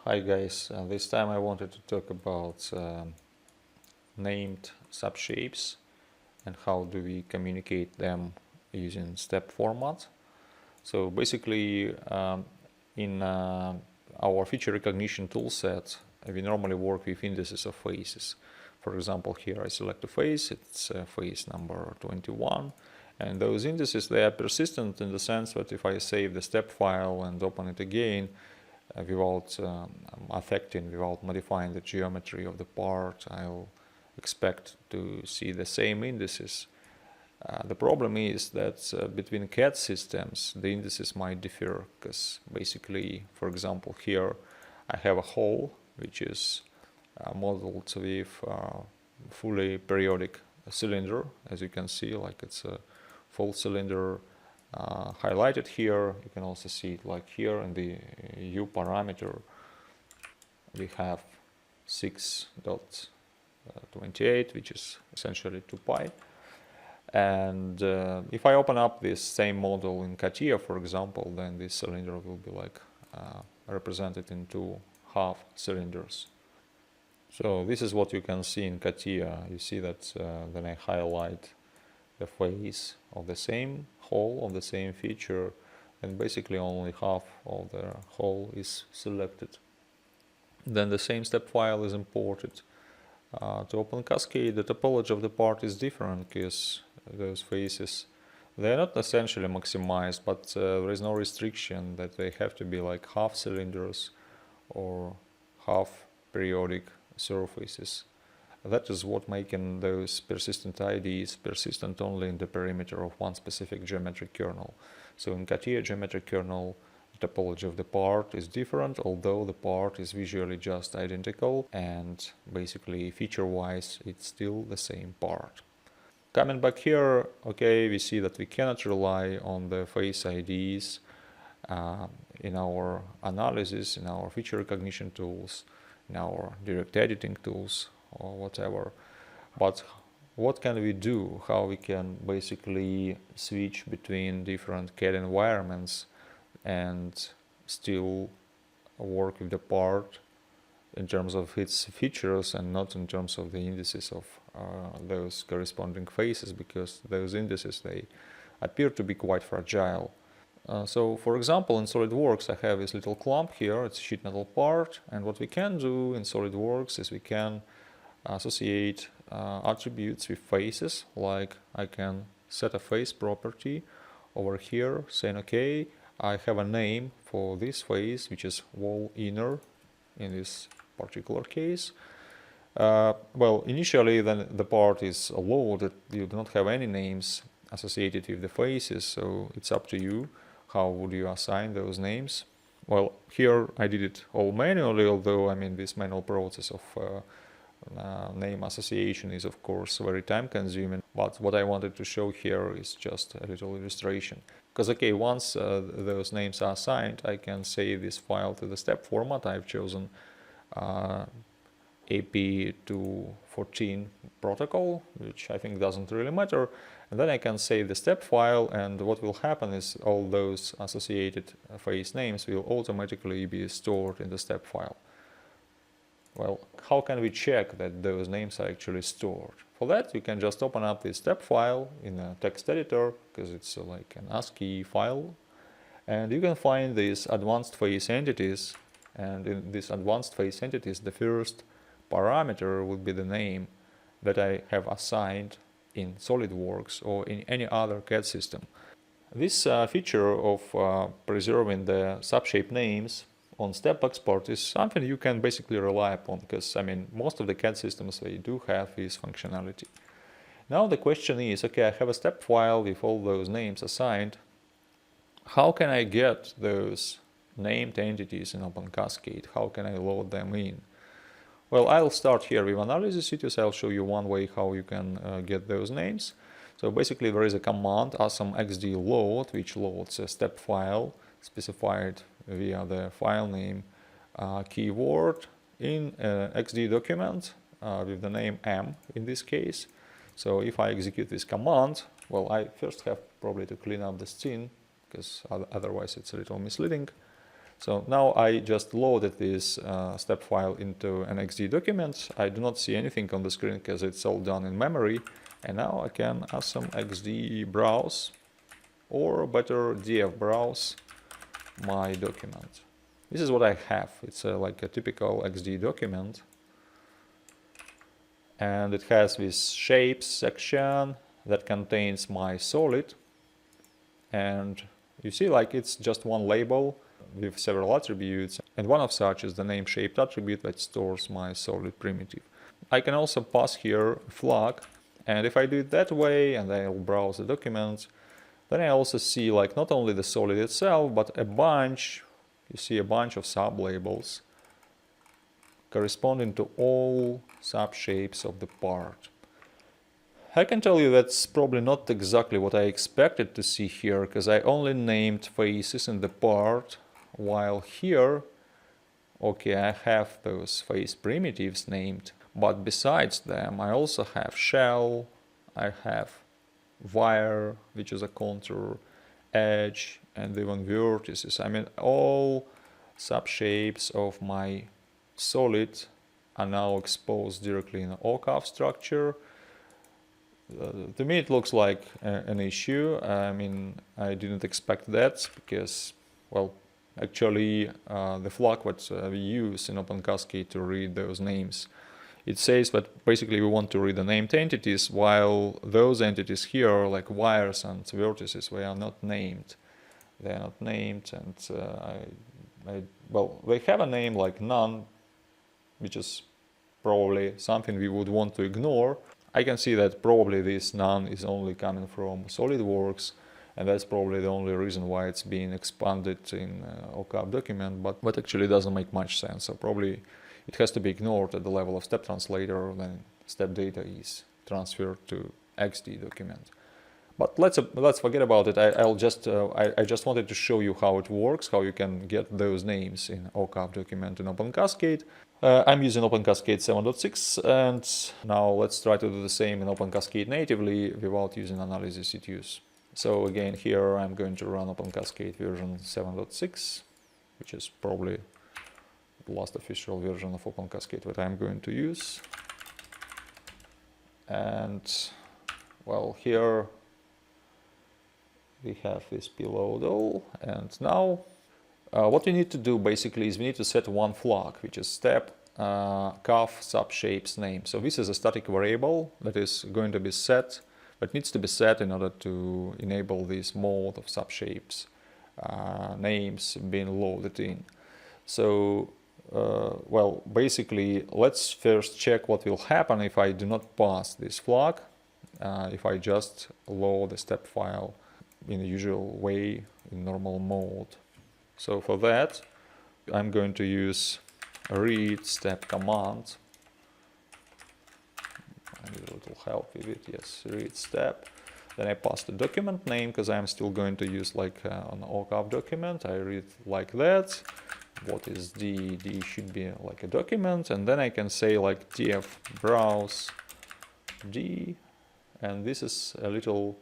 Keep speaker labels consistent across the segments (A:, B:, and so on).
A: Hi guys, this time I wanted to talk about named subshapes and how do we communicate them using step format. So basically in our feature recognition toolset we normally work with indices of faces. For example, here I select a face, it's face number 21, and those indices, they are persistent in the sense that if I save the step file and open it again, without without modifying the geometry of the part, I'll expect to see the same indices. The problem is that between CAD systems the indices might differ, because basically, for example, here I have a hole which is modeled with fully periodic cylinder, as you can see, like it's a full cylinder highlighted here. You can also see it like here in the U parameter we have 6.28, which is essentially 2 pi. And if I open up this same model in CATIA, for example, then this cylinder will be like represented in 2 half cylinders. So this is what you can see in CATIA. You see that when I highlight the face of the same hole of the same feature, and basically only half of the hole is selected. Then the same step file is imported to OpenCascade. The topology of the part is different because those faces, they are not essentially maximized, but there is no restriction that they have to be like half cylinders or half periodic surfaces. That is what making those persistent IDs persistent only in the perimeter of one specific geometric kernel. So in CATIA geometric kernel, the topology of the part is different, although the part is visually just identical, and basically feature-wise it's still the same part. Coming back here, okay, we see that we cannot rely on the face IDs in our analysis, in our feature recognition tools, in our direct editing tools, or whatever. But what can we do? How we can basically switch between different CAD environments and still work with the part in terms of its features and not in terms of the indices of those corresponding faces, because those indices, they appear to be quite fragile. So for example, in SolidWorks I have this little clump here, it's a sheet metal part, and what we can do in SolidWorks is we can associate attributes with faces. Like I can set a face property over here saying, okay, I have a name for this face, which is wall inner in this particular case. Well, initially then the part is loaded, you do not have any names associated with the faces, so it's up to you how would you assign those names. Well, here I did it all manually, although I mean this manual process of name association is of course very time consuming, but what I wanted to show here is just a little illustration. Because okay, once those names are assigned, I can save this file to the step format. I've chosen AP214 protocol, which I think doesn't really matter, and then I can save the step file, and what will happen is all those associated face names will automatically be stored in the step file. Well, how can we check that those names are actually stored? For that, you can just open up this step file in a text editor, because it's like an ASCII file, and you can find these advanced face entities, and in these advanced face entities the first parameter would be the name that I have assigned in SolidWorks or in any other CAD system. This feature of preserving the subshape names on step export is something you can basically rely upon, because I mean most of the CAD systems, they do have this functionality. Now the question is, okay, I have a step file with all those names assigned. How can I get those named entities in OpenCascade? How can I load them in? Well, I'll start here with analysis cities. I'll show you one way how you can get those names. So basically there is a command awesomexd load, which loads a step file specified via the file name keyword in XD document with the name M in this case. So if I execute this command, well, I first have probably to clean up the scene, because otherwise it's a little misleading. So now I just loaded this step file into an XD document. I do not see anything on the screen because it's all done in memory. And now I can awesome XD browse, or better df browse my document. This is what I have. It's like a typical XD document. And it has this shapes section that contains my solid. And you see, like, it's just one label with several attributes. And one of such is the name shaped attribute that stores my solid primitive. I can also pass here a flag. And if I do it that way, and I'll browse the document, then I also see, like, not only the solid itself, but a bunch, you see a bunch of sub-labels corresponding to all subshapes of the part. I can tell you that's probably not exactly what I expected to see here, because I only named faces in the part, while here, okay, I have those face primitives named, but besides them I also have shell, I have wire, which is a contour, edge, and even vertices. I mean, all subshapes of my solid are now exposed directly in the OCAV structure. To me it looks like an issue. I mean, I didn't expect that because, well, actually the flag that we use in OpenCascade to read those names, it says that basically we want to read the named entities, while those entities here, like wires and vertices, they are not named. They are not named, and well, they have a name like none, which is probably something we would want to ignore. I can see that probably this none is only coming from SolidWorks, and that's probably the only reason why it's being expanded in OCAV document, but actually doesn't make much sense. So probably it has to be ignored at the level of step translator when step data is transferred to XD document. But let's forget about it. I just wanted to show you how it works, how you can get those names in OCAV document in OpenCascade. I'm using OpenCascade 7.6, and now let's try to do the same in OpenCascade natively without using analysis CTUs. So again, here I'm going to run OpenCascade version 7.6, which is probably the last official version of OpenCascade that I'm going to use. And well, here we have this payload all, and now what we need to do basically is we need to set one flag, which is step caf subshapes name. So this is a static variable that is going to be set, but needs to be set in order to enable this mode of subshapes names being loaded in. So well, basically let's first check what will happen if I do not pass this flag, if I just load the step file in the usual way in normal mode. So for that I'm going to use a read step command. I need a little help with it. Yes, read step. Then I pass the document name because I'm still going to use like an OCAV document. I read like that. What is D? D should be like a document, and then I can say like df browse D, and this is a little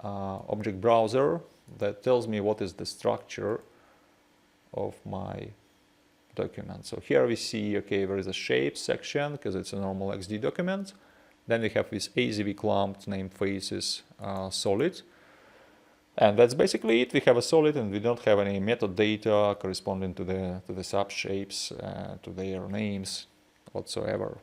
A: object browser that tells me what is the structure of my document. So here we see, okay, there is a shape section because it's a normal XD document. Then we have this AZV clumped named faces solid. And that's basically it. We have a solid and we don't have any metadata corresponding to the subshapes, to their names whatsoever.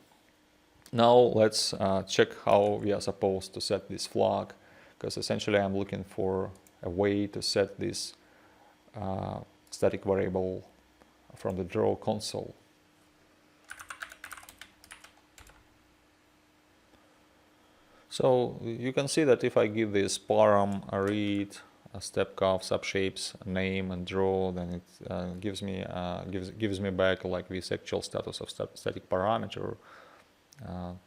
A: Now let's check how we are supposed to set this flag, because essentially I'm looking for a way to set this static variable from the draw console. So you can see that if I give this param a read, a step caf subshapes name and draw, then it gives me back like this actual status of static parameter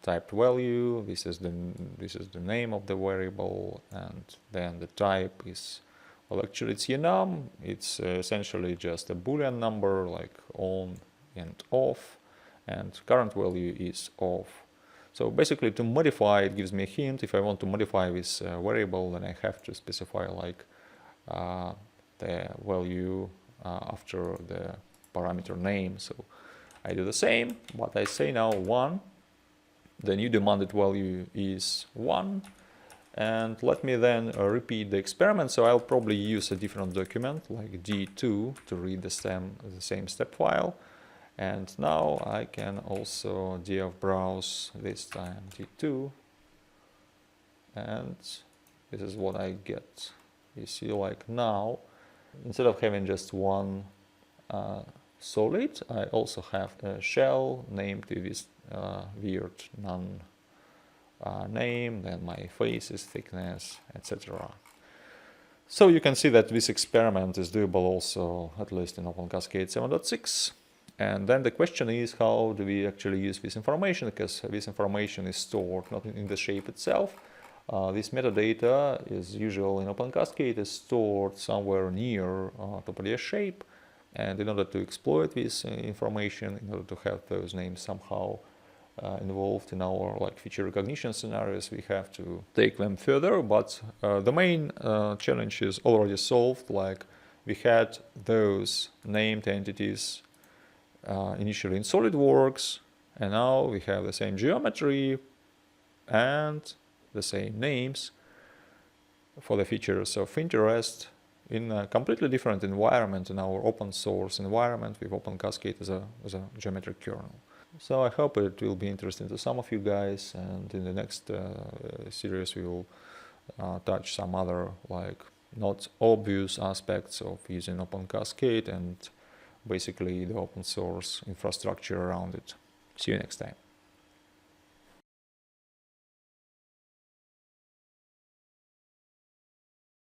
A: typed value. This is the name of the variable, and then the type is, well, actually it's enum. It's essentially just a boolean number like on and off, and current value is off. So basically to modify it gives me a hint. If I want to modify this variable, then I have to specify like the value after the parameter name. So I do the same, but I say now 1. The new demanded value is 1. And let me then repeat the experiment. So I'll probably use a different document like D2 to read the same step file. And now I can also df browse this time D2. And this is what I get. You see, like now, instead of having just one solid, I also have a shell named with this weird none name, then my faces, thickness, etc. So you can see that this experiment is doable also, at least in OpenCascade 7.6. And then the question is, how do we actually use this information? Because this information is stored not in the shape itself. This metadata is usual in OpenCascade, is stored somewhere near the shape. And in order to exploit this information, in order to have those names somehow involved in our feature recognition scenarios, we have to take them further. But the main challenge is already solved. Like, we had those named entities initially in SolidWorks, and now we have the same geometry and the same names for the features of interest in a completely different environment, in our open source environment with OpenCascade as a geometric kernel. So I hope it will be interesting to some of you guys, and in the next series we will touch some other not obvious aspects of using OpenCascade and basically the open source infrastructure around it. See you next time.